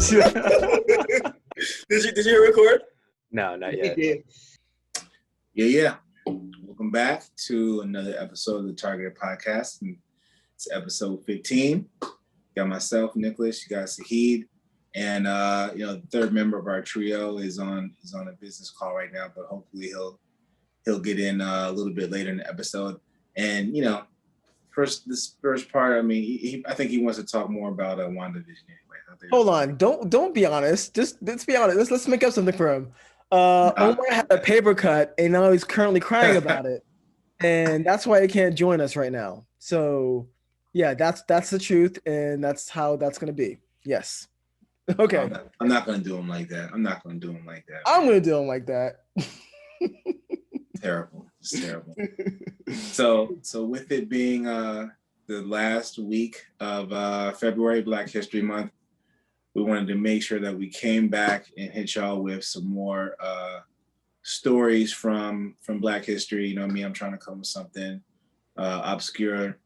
Did you record? No, not yet. Yeah. Welcome back to another episode of the Targeted Podcast. And it's episode 15. Got myself, Nicholas. You got Sahid, and the third member of our trio is on a business call right now, but hopefully he'll get in a little bit later in the episode. And this first part, I mean, I think he wants to talk more about WandaVision anyway. Hold on, don't be honest. Let's be honest. Let's make up something for him. Omar had a paper cut, and now he's currently crying about it, and that's why he can't join us right now. So, yeah, that's the truth, and that's how that's gonna be. Yes. Okay. I'm not gonna do him like that. I'm gonna do him like that. Terrible. It's terrible. So with it being the last week of February, Black History Month, we wanted to make sure that we came back and hit y'all with some more stories from Black history. You know what I mean? I'm trying to come with something obscure,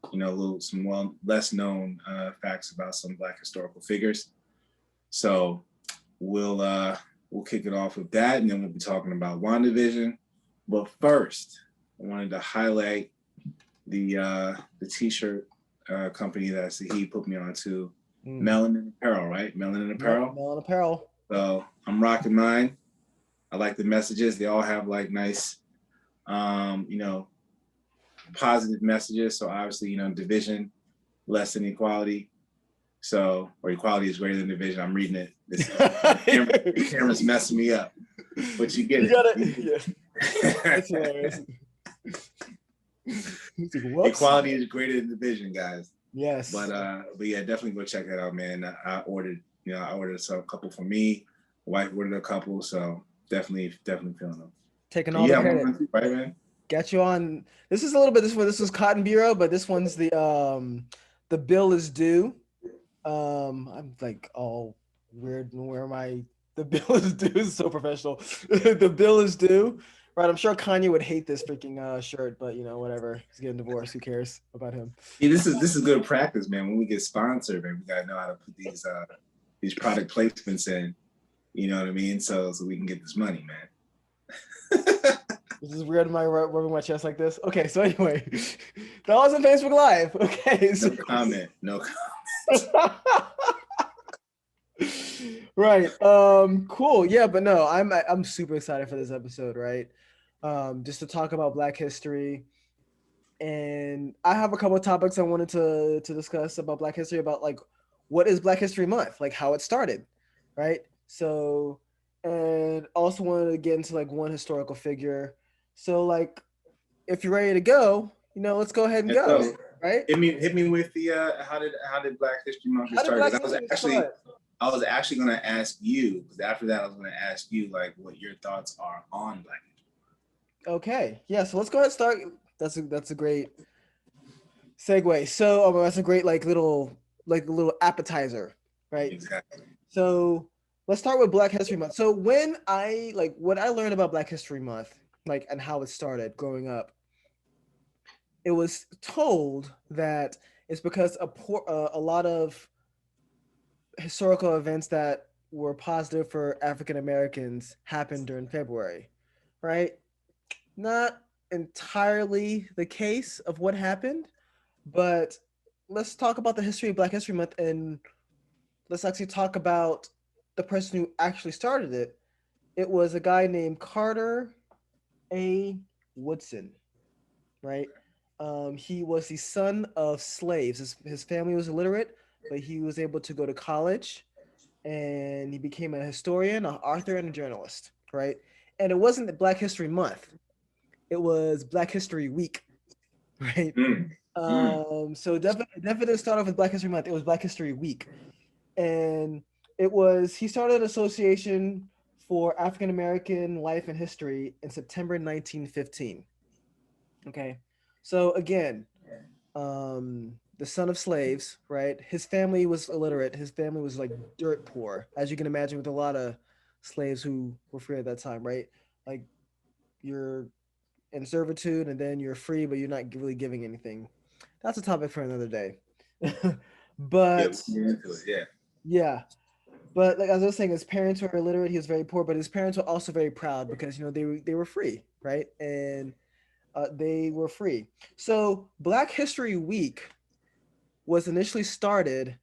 some less known facts about some Black historical figures. So we'll kick it off with that, and then we'll be talking about WandaVision. But first, I wanted to highlight the T-shirt company that Sahid put me on to. Melanin Apparel, right? Melanin Apparel. Melanin Apparel. So I'm rocking mine. I like the messages. They all have like nice, positive messages. So obviously, division less than equality. So, or equality is greater than division. I'm reading it. The camera's messing me up. But you get it. Got it. Yeah. That's hilarious. Equality is greater than division, guys. Yes. But yeah, definitely go check that out, man. I ordered a couple for me. Wife ordered a couple, so definitely feeling them. Taking all the credit. Right, man. Got you on. This is a little bit. This was Cotton Bureau, but this one's the bill is due. I'm like all weird. Where am I? The bill is due is so professional. The bill is due. Right, I'm sure Kanye would hate this freaking shirt, but whatever. He's getting divorced. Who cares about him? Yeah, this is good practice, man. When we get sponsored, man, we gotta know how to put these product placements in. You know what I mean? So we can get this money, man. This is weird. Am I rubbing my chest like this? Okay, so anyway, that was on Facebook Live. Okay, so. No comment. Right. Cool. Yeah, but no, I'm super excited for this episode, right? Just to talk about Black history. And I have a couple of topics I wanted to discuss about Black history, about like what is Black History Month, like how it started, right? So, and also wanted to get into like one historical figure. So like if you're ready to go, let's go ahead and go. Right? Hit me with the how did Black History Month get started? I was actually going to ask you, because after that I was going to ask you like what your thoughts are on Black History Month. Okay, yeah. So let's go ahead and start. That's a great segue. So that's a great little appetizer, right? Exactly. So let's start with Black History Month. So when I learned about Black History Month, and how it started growing up, it was told that it's because a lot of historical events that were positive for African Americans happened during February, right? Not entirely the case of what happened, but let's talk about the history of Black History Month, and let's actually talk about the person who actually started it. It was a guy named Carter A. Woodson, right? He was the son of slaves. His family was illiterate, but he was able to go to college, and he became a historian, an author, and a journalist, right? And it wasn't the Black History Month. It was Black History Week, right? So definitely start off with Black History Month. It was Black History Week. And he started an association for African American life and history in September 1915. Okay. So again, the son of slaves, right? His family was illiterate. His family was like dirt poor, as you can imagine, with a lot of slaves who were free at that time, right? Like you're in servitude and then you're free, but you're not really giving anything. That's a topic for another day. But yeah. yeah. But like as I was saying, his parents were illiterate. He was very poor, but his parents were also very proud because they were free, right? And they were free. So Black History Week was initially started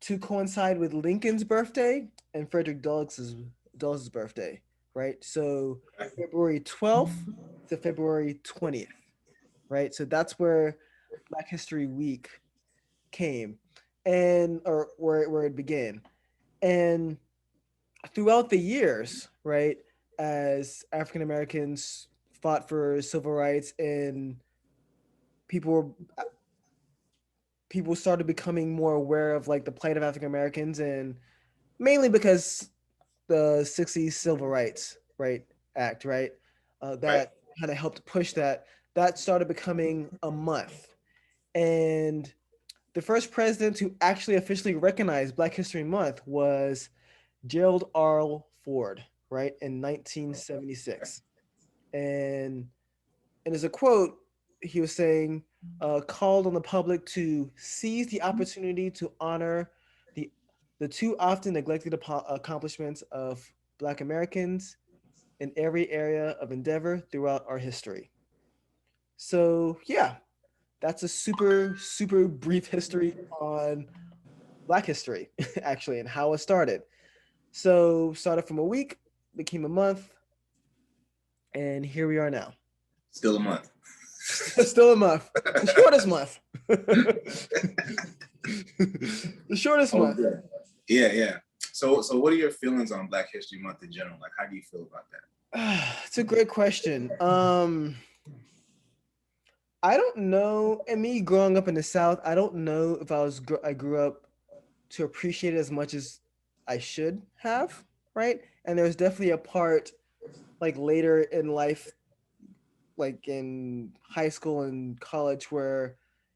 to coincide with Lincoln's birthday and Frederick Douglass's birthday, right? So February 12th to February 20th, right? So that's where Black History Week came, and or where it began. And throughout the years, right, as African Americans fought for civil rights and people were people started becoming more aware of like the plight of African Americans, and mainly because the 60s Civil Rights right Act, right, Right. that kind of helped push that. That started becoming a month, and the first president to actually officially recognize Black History Month was Gerald R. Ford, right, in 1976. And as a quote, he was saying, called on the public to seize the opportunity to honor the the too often neglected accomplishments of Black Americans in every area of endeavor throughout our history. So yeah, that's a super brief history on Black history, actually, and how it started. So started from a week, became a month, and here we are now. Still a month. Still a month. The shortest month. The shortest Oh, month. good. Yeah, yeah. So what are your feelings on Black History Month in general? Like, how do you feel about that? It's a great question. I don't know. And me growing up in the South, I don't know if I grew up to appreciate it as much as I should have, right? And there's definitely a part like later in life, like in high school and college, where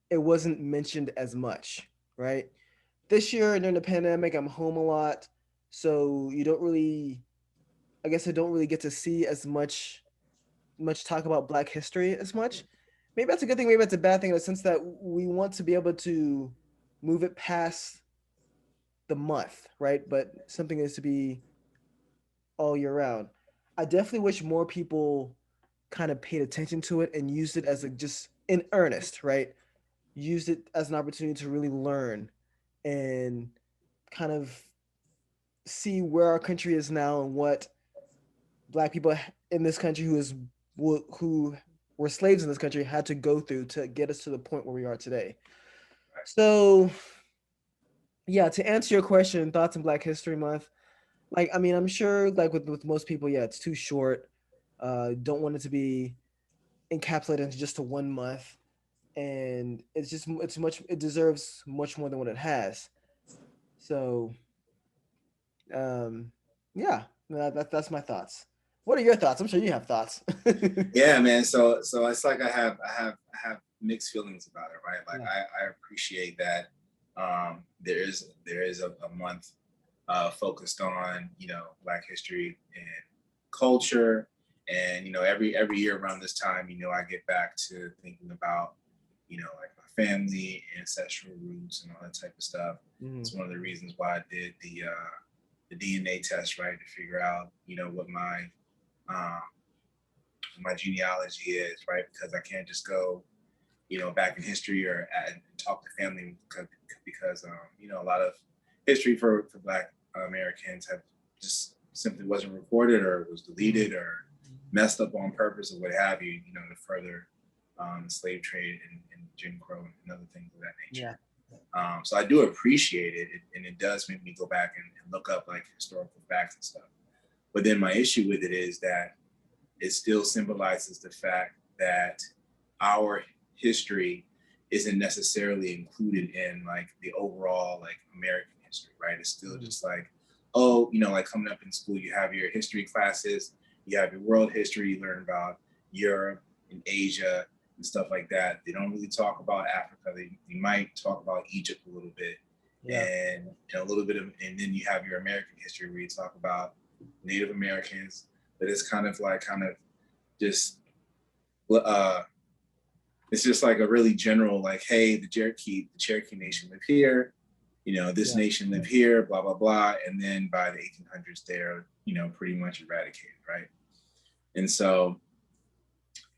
it wasn't mentioned as much, right? This year during the pandemic, I'm home a lot, so you don't really, I guess I don't really get to see as much talk about Black history as much. Maybe that's a good thing, maybe that's a bad thing in the sense that we want to be able to move it past the month, right? But something is to be all year round. I definitely wish more people kind of paid attention to it and used it as a just in earnest, right? Used it as an opportunity to really learn and kind of see where our country is now and what Black people in this country who were slaves in this country had to go through to get us to the point where we are today. So yeah, to answer your question, thoughts on Black History Month. Like, I mean, I'm sure like with most people, yeah, it's too short. Don't want it to be encapsulated into just a 1 month. And it deserves much more than what it has. So um yeah, that's my thoughts. What are your thoughts? I'm sure you have thoughts. Yeah, man. So it's like I have mixed feelings about it, right? Like Yeah. I appreciate that there is a month focused on Black history and culture, and every year around this time, I get back to thinking about like my family, ancestral roots, and all that type of stuff. Mhm. It's one of the reasons why I did the DNA test, right, to figure out what um, my genealogy is, right? Because I can't just go, back in history or talk to family because a lot of history for Black Americans have just simply wasn't recorded or was deleted or messed up on purpose or what have you, to further the slave trade and Jim Crow and other things of that Yeah. nature. So I do appreciate it, and it does make me go back and look up like historical facts and stuff. But then my issue with it is that it still symbolizes the fact that our history isn't necessarily included in like the overall like American history, right? It's still just like, oh, like coming up in school, you have your history classes, you have your world history, you learn about Europe and Asia and stuff like that. They don't really talk about Africa. They might talk about Egypt a little bit, Yeah. and a little bit of, and then you have your American history where you talk about Native Americans, but it's kind of just uh it's just like a really general like, hey, the Cherokee Nation live here, this Yeah. nation lived here, blah, blah, blah. And then by the 1800s, they're, pretty much eradicated, right? And so,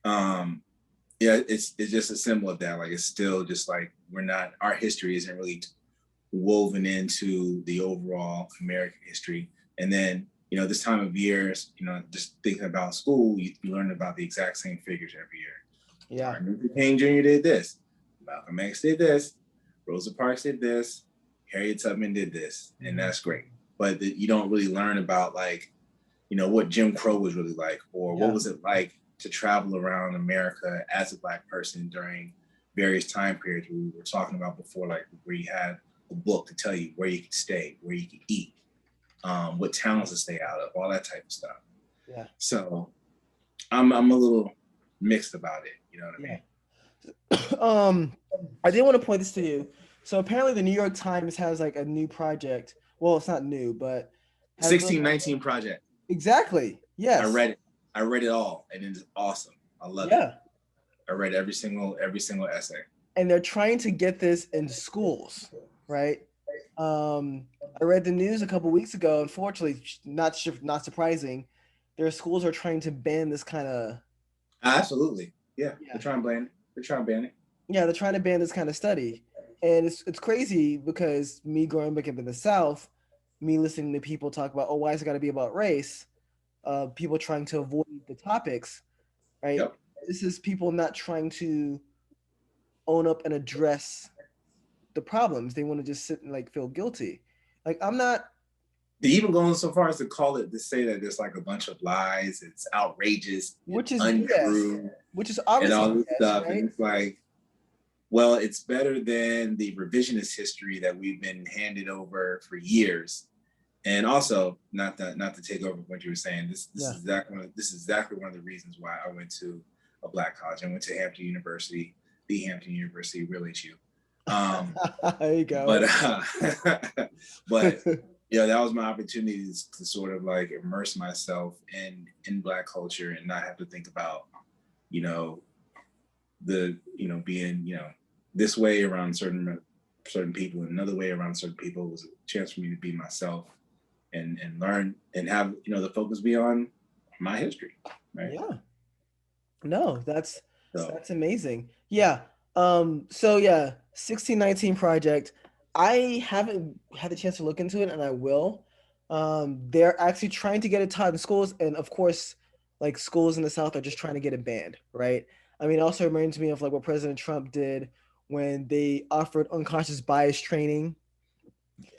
yeah, it's just a symbol of that. Like, it's still just like, our history isn't really woven into the overall American history. And then, this time of year, just thinking about school, you learn about the exact same figures every year. Yeah. Martin Luther King Jr. did this. Malcolm X did this. Rosa Parks did this. Harriet Tubman did this. And that's great. But you don't really learn about, like, what Jim Crow was really like, or what was it like to travel around America as a Black person during various time periods we were talking about before, like where you had a book to tell you where you could stay, where you could eat, what towns to stay out of, all that type of stuff. Yeah. So I'm a little mixed about it. You know what I mean? I did want to point this to you. So apparently the New York Times has like a new project. Well, it's not new, but 1619 Project. Exactly. Yes. I read it all, and it's awesome. I love it. I read every single essay. And they're trying to get this in schools, right? I read the news a couple weeks ago. Unfortunately, not surprising, their schools are trying to ban this kind of. Absolutely, yeah. They're trying to ban it. Yeah, they're trying to ban this kind of study, and it's crazy because me growing up in the South, me listening to people talk about, oh, why is it got to be about race? People trying to avoid the topics, right? Yep. This is people not trying to own up and address the problems. They want to just sit and like feel guilty. Like, I'm not. They even going so far as to say that there's like a bunch of lies, it's outrageous, Which is untrue, BS, which is obviously and all this BS, stuff. right? And it's like, well, it's better than the revisionist history that we've been handed over for years. And also, not to take over what you were saying, this is exactly one of the reasons why I went to a Black college. I went to Hampton University, the Hampton University, real HU. There you go. But that was my opportunity to sort of like immerse myself in Black culture and not have to think about, being, this way around certain people and another way around certain people. It was a chance for me to be myself and learn and have, the focus be on my history. Right. Yeah. No, that's amazing. Yeah. So yeah, 1619 Project. I haven't had the chance to look into it, and I will. They're actually trying to get it taught in schools, and of course, like schools in the South are just trying to get it banned, right? I mean, it also reminds me of like what President Trump did when they offered unconscious bias training,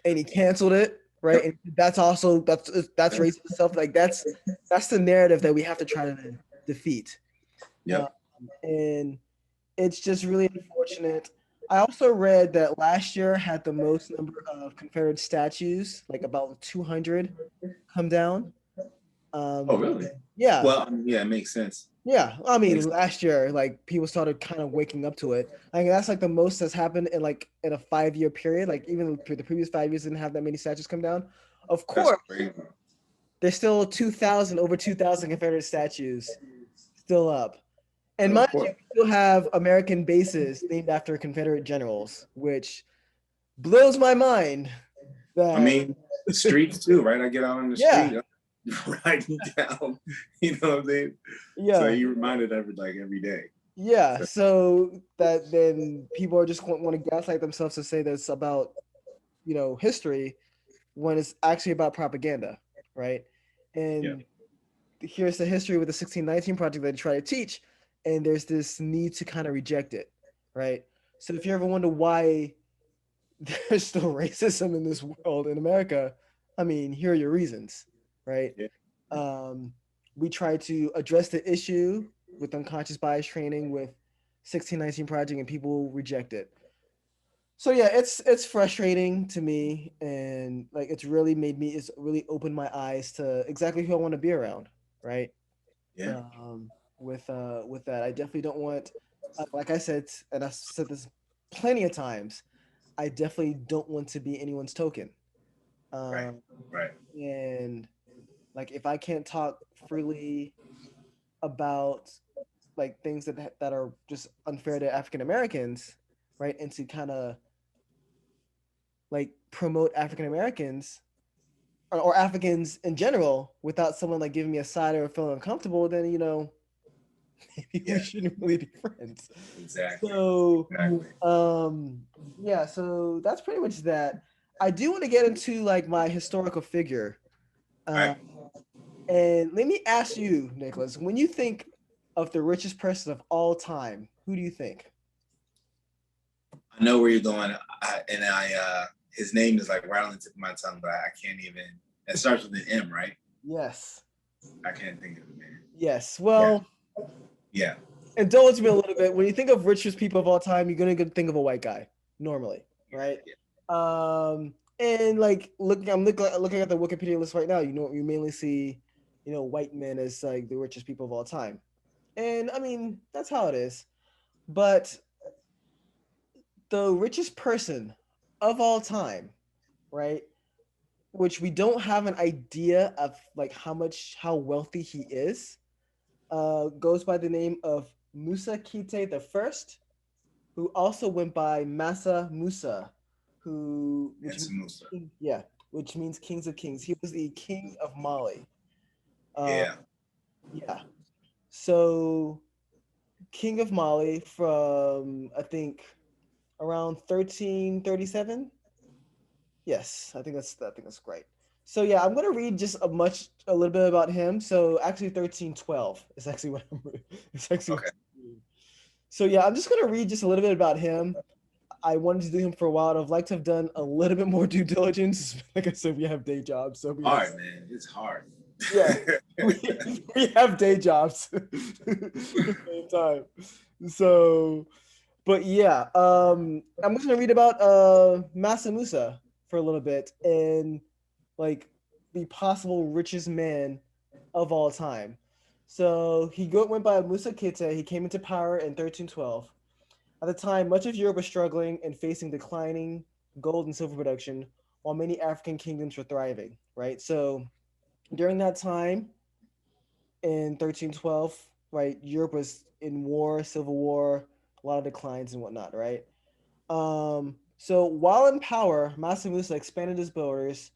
and he canceled it, right? Yep. And that's racist stuff. Like that's the narrative that we have to try to defeat. Yep. And it's just really unfortunate. I also read that last year had the most number of Confederate statues, like about 200, come down. Oh, really? Yeah. Well, yeah, it makes sense. Yeah, I mean, last year, like people started kind of waking up to it. I think that's like the most that's happened in a 5-year period. Like even the previous 5 years didn't have that many statues come down. Of course, there's still over 2,000 Confederate statues still up. And mind you, we still have American bases named after Confederate generals, which blows my mind. I mean, the streets too, right? I get out on the street, writing down, you know what I'm saying? Yeah. So you reminded every day. Yeah. So that then people are just want to gaslight themselves to say that it's about, history when it's actually about propaganda, right? And here's the history with the 1619 Project that they try to teach, and there's this need to kind of reject it, right? So if you ever wonder why there's still racism in this world in America, I mean, here are your reasons, right? Yeah. We try to address the issue with unconscious bias training with 1619 Project, and people reject it. So yeah, it's frustrating to me, and like it's really opened my eyes to exactly who I want to be around, right? Yeah. With that, I definitely don't want, like I said, and I've said this plenty of times, I definitely don't want to be anyone's token. Right. And like if I can't talk freely about like things that are just unfair to African Americans, right, and to kind of like promote African Americans or Africans in general without someone like giving me a side or feeling uncomfortable, then maybe we Yeah, shouldn't really be friends. exactly. So Exactly. yeah, so that's pretty much that. I do want to get into like my historical figure. Right. Uh, and let me ask you, Nicholas, when you think of the richest person of all time, who do you think? I know where you're going, his name is like right on the tip of my tongue, but I can't even. It starts with an M, right? Yes. I can't think of it, man. Yes. Yeah, Well, yeah, indulge me a little bit. When you think of richest people of all time, you're gonna think of a white guy normally, right? yeah, And like looking at the Wikipedia list right now, you mainly see, white men as like the richest people of all time, and I mean that's how it is. But the richest person of all time, right? Which we don't have an idea of like how wealthy he is, goes by the name of Musa Kite the First, who also went by Massa Musa, and Samusa. yeah, which means kings of kings. He was the king of Mali. Uh, Yeah, yeah. So king of Mali from I think around 1337. Yes, I think that's great. So yeah, I'm gonna read just a little bit about him. So actually 1312 is actually what I'm it's actually what okay. I'm reading. So yeah, I'm just gonna read just a little bit about him. I wanted to do him for a while. I'd like to have done a little bit more due diligence. Like I said, we have day jobs, so we have Hard, man. It's hard. yeah, we have day jobs at the same time. So, but yeah, I'm just gonna read about Massa Musa for a little bit and like the possible richest man of all time. So went by Musa Kite. He came into power in 1312. At the time, much of Europe was struggling and facing declining gold and silver production, while many African kingdoms were thriving. Right. So during that time in 1312, right, Europe was in war, civil war, a lot of declines and whatnot. Right. So while in power, Mansa Musa expanded his borders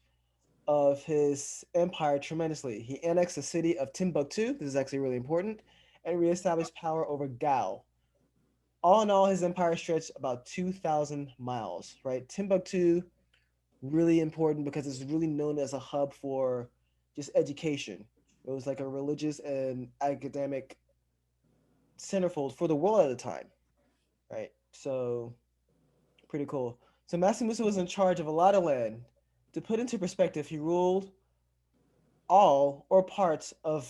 of his empire tremendously. He annexed the city of Timbuktu. This is actually really important, and reestablished power over Gao. All in all, his empire stretched about 2,000 miles, right? Timbuktu, really important because it's really known as a hub for just education. It was like a religious and academic centerfold for the world at the time, right? So, pretty cool. So, Mansa Musa was in charge of a lot of land. To put into perspective, he ruled all or parts of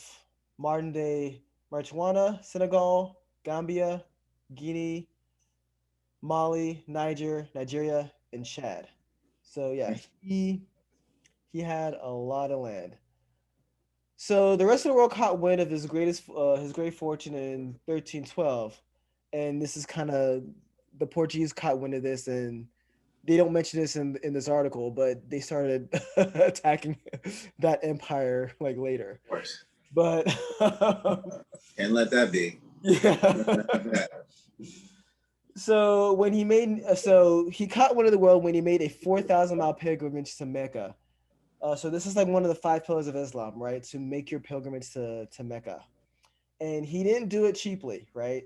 modern day Marijuana, Senegal, Gambia, Guinea, Mali, Nigeria, and Chad. So yeah, he had a lot of land. So the rest of the world caught wind of his great fortune in 1312, and this is kind of the Portuguese caught wind of this, and they don't mention this in this article, but they started attacking that empire like later. Of course. But Can't let that be. yeah. So he caught wind of the world when he made a 4,000-mile pilgrimage to Mecca. So this is like one of the five pillars of Islam, right? To make your pilgrimage to Mecca, and he didn't do it cheaply, right?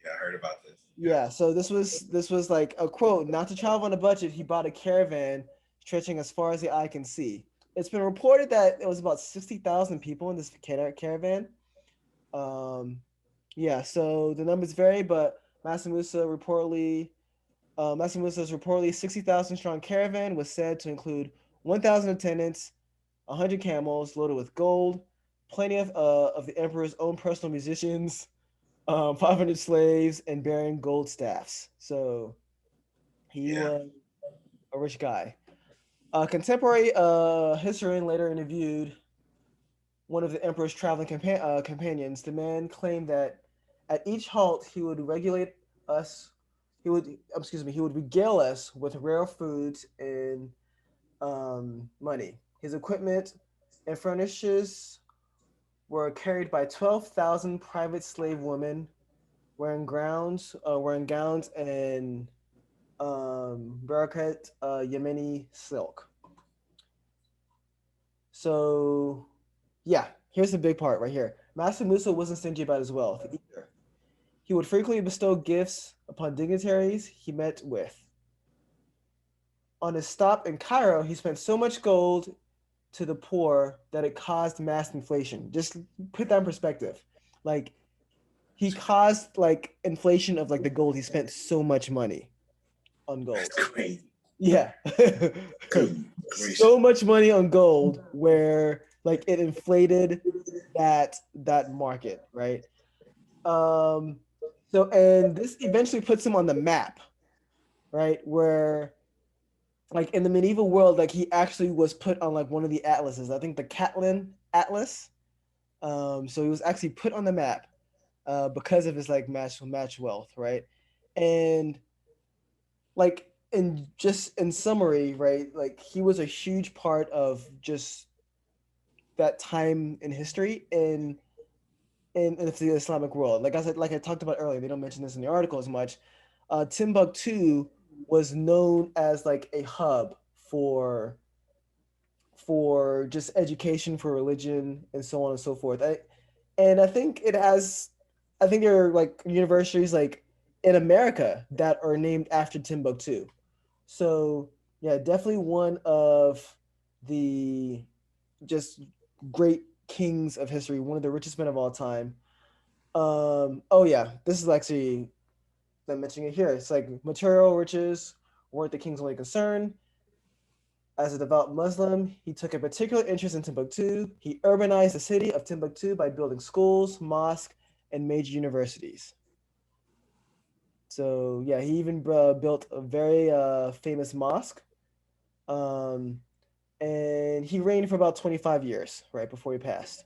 Yeah, I heard about this. Yeah. Yeah. So this was like a quote: "Not to travel on a budget, he bought a caravan stretching as far as the eye can see." It's been reported that it was about 60,000 people in this caravan. Um, yeah. So the numbers vary, but Mansa Musa's reportedly 60,000 strong caravan was said to include 1,000 attendants, 100 camels loaded with gold, plenty of the emperor's own personal musicians, 500 slaves, and bearing gold staffs. So he Yeah. was a rich guy. A contemporary historian later interviewed one of the emperor's traveling companions. The man claimed that at each halt he would regulate us. He would regale us with rare foods and money. His equipment and furnitures were carried by 12,000 private slave women wearing gowns and Barakat Yemeni silk. So, yeah, here's the big part right here. Master Musa wasn't stingy about his wealth either. He would frequently bestow gifts upon dignitaries he met with. On his stop in Cairo, he spent so much gold to the poor that it caused mass inflation. Just put that in perspective. Like he caused like inflation of like the gold. He spent so much money on That's gold. crazy. Yeah. Good So gracious. much money on gold where like it inflated that market, right? Um so and this eventually puts him on the map, right? Where like in the medieval world, like he actually was put on like one of the atlases. I think the Catlin Atlas. So he was actually put on the map because of his like match wealth, right? And like in just in summary, right? Like he was a huge part of just that time in history in the Islamic world. Like I said, like I talked about earlier, they don't mention this in the article as much. Timbuktu was known as like a hub for for just education, for religion, and so on and so forth. And I think it has, I think there are like universities like in America that are named after Timbuktu. So yeah, definitely one of the just great kings of history, one of the richest men of all time. Oh yeah, this is actually I'm mentioning it here. It's like material riches weren't the king's only concern. As a devout Muslim, he took a particular interest in Timbuktu. He urbanized the city of Timbuktu by building schools, mosques, and major universities. So yeah, he even built a very famous mosque. Um, and he reigned for about 25 years, right before he passed.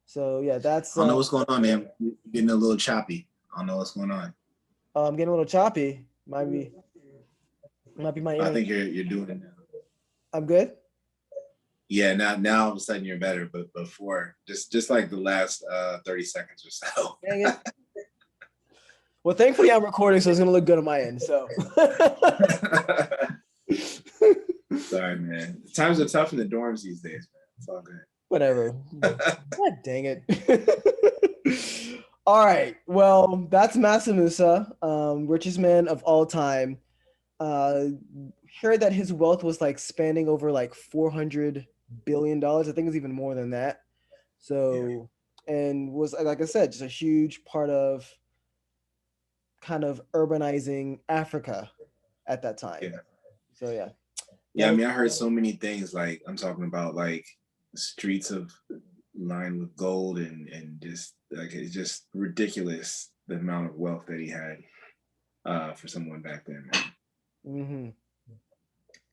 So yeah, I don't know what's going on, man. You're getting a little choppy. I don't know what's going on. I'm getting a little choppy. Might be my I internet. think you're doing it now. I'm good. Yeah, now all of a sudden you're better, but before just like the last 30 seconds or so. Dang it. Well, thankfully I'm recording, so it's gonna look good on my end. So. Sorry, man. Times are tough in the dorms these days, man. It's all good. Whatever. God dang it. All right. Well, that's Massa Musa, richest man of all time. Uh, Heard that his wealth was like spanning over like $400 billion. I think it's even more than that. Yeah. So, and was like I said, just a huge part of kind of urbanizing Africa at that time. Yeah. So yeah, Yeah, I definitely. mean, I heard so many things. Like I'm talking about, like streets of lined with gold, and just like it's just ridiculous the amount of wealth that he had for someone back then. Man. Mm-hmm.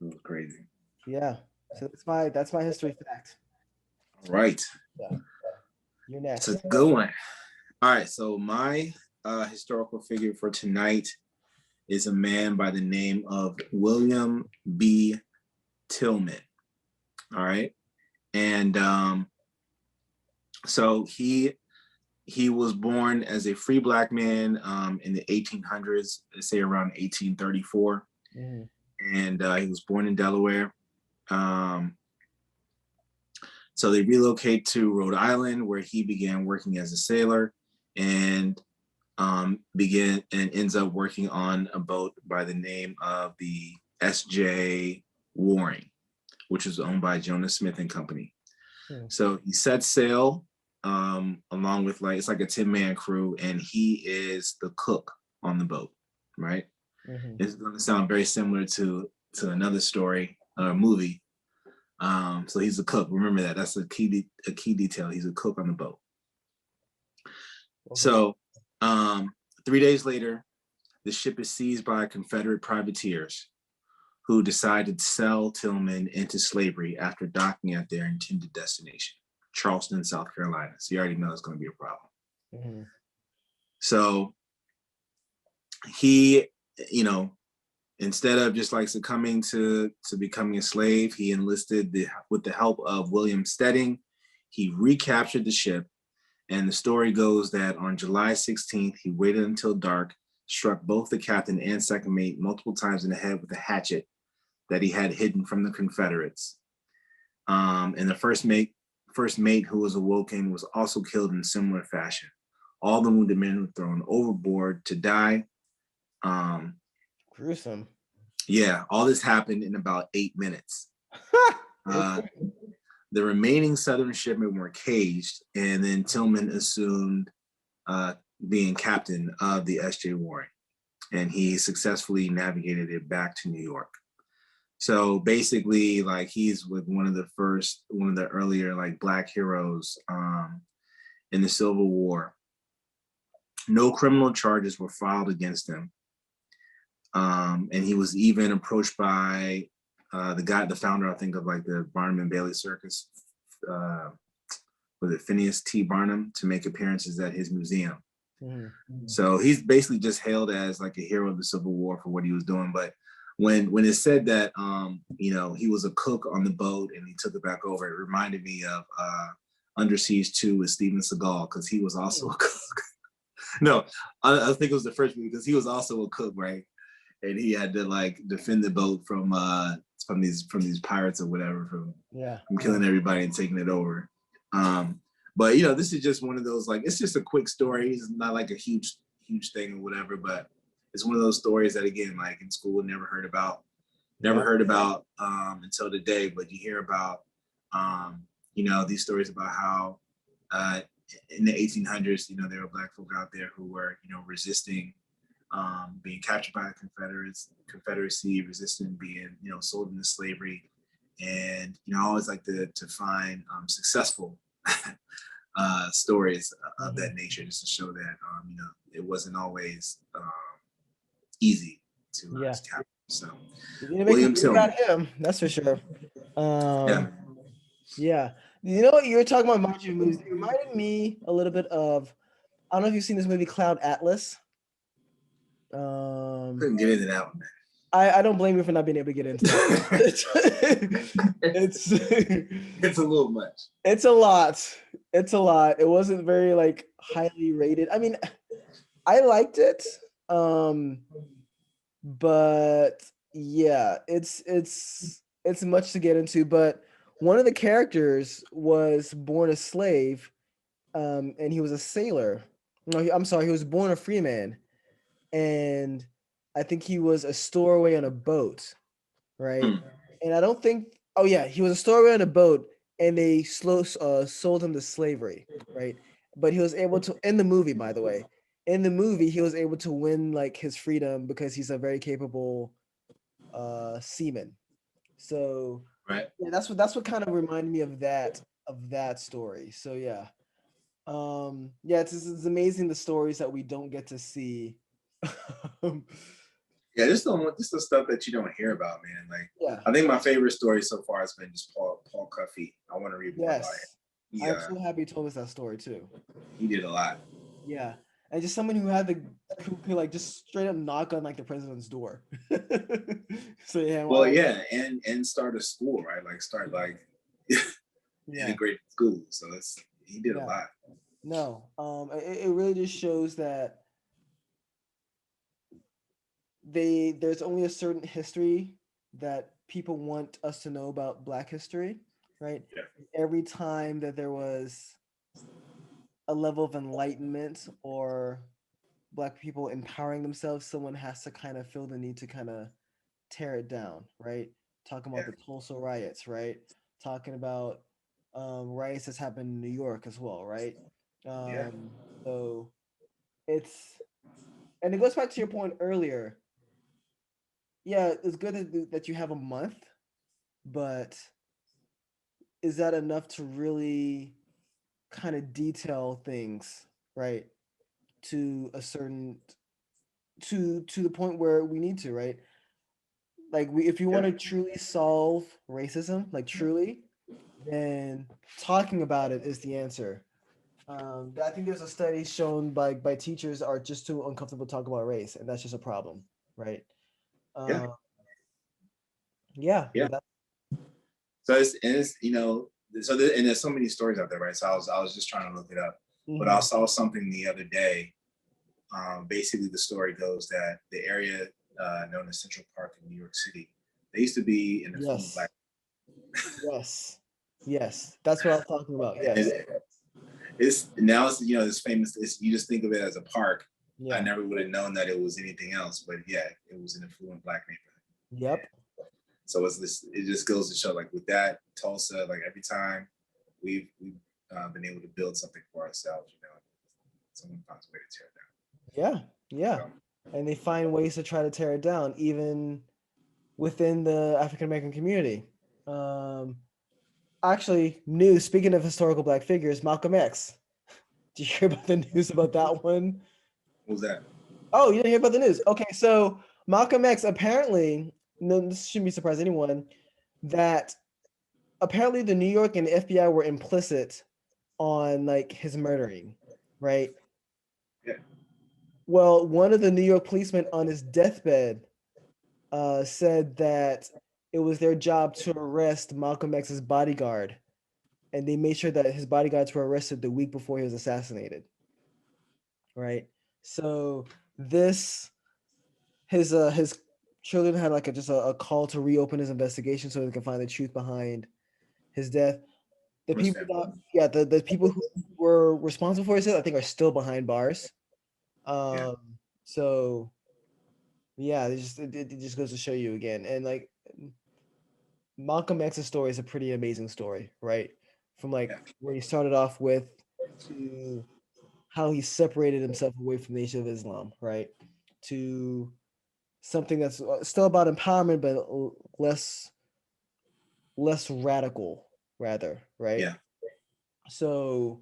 It was crazy. Yeah. So that's my history fact. All right, Yeah. You're it's a next. good one. All right, so my historical figure for tonight is a man by the name of William B. Tillman. All right, and so he was born as a free black man in the 1800s, let's say around 1834, Mm-hmm. and he was born in Delaware. Um, so they relocate to Rhode Island, where he began working as a sailor, and began and ends up working on a boat by the name of the S.J. Waring, which was owned by Jonas Smith and Company. So he sets sail along with like it's like a 10-man crew, and he is the cook on the boat, right? Mm-hmm. It's going to sound very similar to another story or movie. So he's a cook. Remember that. That's a key detail. He's a cook on the boat. Okay. So 3 days later, the ship is seized by Confederate privateers who decided to sell Tillman into slavery after docking at their intended destination, Charleston, South Carolina. So you already know it's going to be a problem. Mm-hmm. So he, you know, instead of just like succumbing to becoming a slave, he enlisted with the help of William Stedding. He recaptured the ship. And the story goes that on July 16th, he waited until dark, struck both the captain and second mate multiple times in the head with a hatchet that he had hidden from the Confederates. And the first mate who was awoken was also killed in similar fashion. All the wounded men were thrown overboard to die. Gruesome. Yeah, all this happened in about 8 minutes. The remaining Southern shipmen were caged, and then Tillman assumed being captain of the S.J. Warren, and he successfully navigated it back to New York. So basically, like, he's with one of the earlier like Black heroes in the Civil War. No criminal charges were filed against him, and he was even approached by the founder, I think, of like the Barnum and Bailey Circus, was it Phineas T. Barnum, to make appearances at his museum. Mm-hmm. So he's basically just hailed as like a hero of the Civil War for what he was doing. But when it said that he was a cook on the boat and he took it back over, it reminded me of Under Siege 2 with Steven Seagal, because he was also a cook. No, I think it was the first movie, because he was also a cook, right? And he had to like defend the boat from these pirates or whatever, from killing everybody and taking it over. But this is just one of those, like, it's just a quick story. It's not like a huge thing or whatever, but it's one of those stories that, again, like in school, never heard about until today. But you hear about these stories about how in the 1800s, there were Black folk out there who were resisting being captured by the Confederacy, resisting being sold into slavery. And I always like to find successful stories of that nature, just to show that it wasn't always easy to capture. So William Tillman, got him, that's for sure. Yeah. You know what, you were talking about marching movies. It reminded me a little bit of, I don't know if you've seen this movie Cloud Atlas. Couldn't get into that one, man. I don't blame you for not being able to get into that. It's a little much. It's a lot. It wasn't very like highly rated. I mean, I liked it. But yeah, it's much to get into. But one of the characters was born a slave, and he was a sailor. No, I'm sorry, he was born a free man. And I think he was a stowaway on a boat, right? And I don't think, he was a stowaway on a boat, and they sold him to slavery, right? But he was able to, in the movie, by the way, he was able to win like his freedom because he's a very capable seaman. So right, yeah, that's what kind of reminded me of that story. So yeah, it's amazing the stories that we don't get to see. Yeah, this is the stuff that you don't hear about, man. Like, I think my favorite story so far has been just Paul Cuffey. I want to read more about him. I'm so happy you told us that story too. He did a lot. Yeah, and just someone who could like just straight up knock on like the president's door. So yeah. Well, and start a school, right? Like start like integrated school. So he did a lot. No, it really just shows that there's only a certain history that people want us to know about Black history, right? Yeah. Every time that there was a level of enlightenment or Black people empowering themselves, someone has to kind of feel the need to kind of tear it down, right? Talking about the Tulsa riots, right? Talking about riots that's happened in New York as well, right? So and it goes back to your point earlier. Yeah, it's good that you have a month, but is that enough to really kind of detail things, right? To a certain to the point where we need to, right? Like if you want to truly solve racism, like truly, then talking about it is the answer. I think there's a study shown by teachers are just too uncomfortable to talk about race, and that's just a problem, right? Yeah. So there's so many stories out there, right? So I was just trying to look it up, but I saw something the other day basically the story goes that the area known as Central Park in New York City, they used to be in the form of black. Yes, that's what I'm talking about. Yes. It's now it's this famous. You just think of it as a park. Yeah. I never would have known that it was anything else, but yeah, it was an affluent black neighborhood. Yep. So it's this. It just goes to show, like with that Tulsa, like every time we've been able to build something for ourselves, someone finds a way to tear it down. Yeah. So, and they find ways to try to tear it down, even within the African American community. Actually, news. Speaking of historical black figures, Malcolm X. Did you hear about the news about that one? What was that? Oh, you didn't hear about the news? Okay, so Malcolm X apparently, no, this shouldn't be surprising anyone, that apparently the New York and the FBI were implicit on like his murdering, right? Yeah. Well, one of the New York policemen on his deathbed said that it was their job to arrest Malcolm X's bodyguard, and they made sure that his bodyguards were arrested the week before he was assassinated. Right. So his children had like a call to reopen his investigation so they can find the truth behind his death. The people who were responsible for his death, I think, are still behind bars. So yeah, it just goes to show you again. And like Malcolm X's story is a pretty amazing story, right? From like where he started off with to how he separated himself away from the Nation of Islam, right? To something that's still about empowerment, but less radical, rather, right? Yeah. So,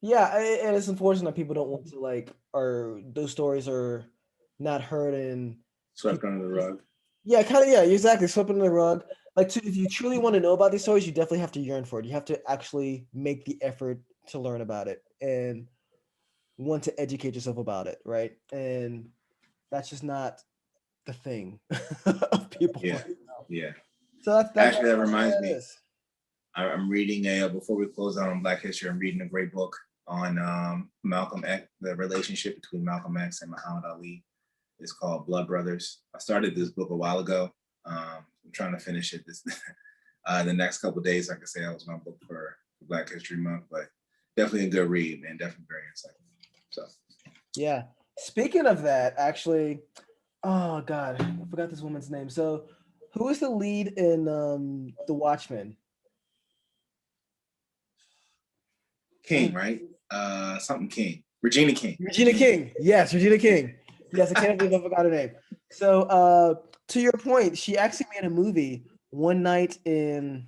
yeah, and it's unfortunate that people don't want to like, or those stories are not heard and swept under the rug. Yeah, kind of. Yeah, exactly. Swept under the rug. Like, if you truly want to know about these stories, you definitely have to yearn for it. You have to actually make the effort to learn about it and want to educate yourself about it, right? And that's just not the thing of people. Yeah, yeah. So that's actually that reminds me. I'm reading before we close out on Black History, I'm reading a great book on Malcolm X, the relationship between Malcolm X and Muhammad Ali. It's called Blood Brothers. I started this book a while ago. I'm trying to finish it the next couple of days. Like I say, that was my book for Black History Month, but definitely a good read, man. Definitely very insightful. So, yeah. Speaking of that, actually, oh God, I forgot this woman's name. So, who is the lead in The Watchmen? King, right? Something King. Regina King. Regina King. Yes, Regina King. Yes, I can't believe I forgot her name. So, to your point, she actually made a movie, One Night in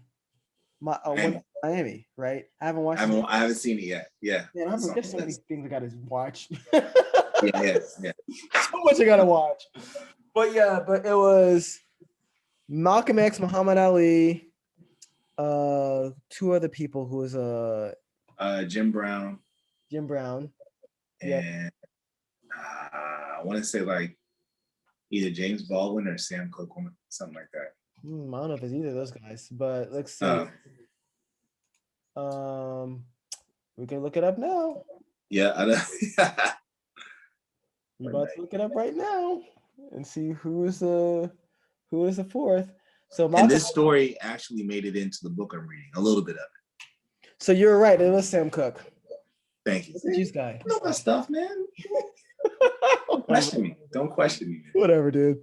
Miami, right? I haven't watched it. I haven't seen it yet. Yeah. Man, there's so many things I gotta watch. yeah. So much I gotta watch. But it was Malcolm X, Muhammad Ali, two other people who was Jim Brown. And I want to say like either James Baldwin or Sam Cooke, something like that. I don't know if it's either of those guys, but let's see. We can look it up now. Yeah, I know. We're about to look it up right now and see who is the fourth. So and this story actually made it into the book I'm reading, a little bit of it. So you're right, it was Sam Cooke. Thank you. This guy. You know my stuff, man. Don't question me. Don't question me, man. Whatever, dude.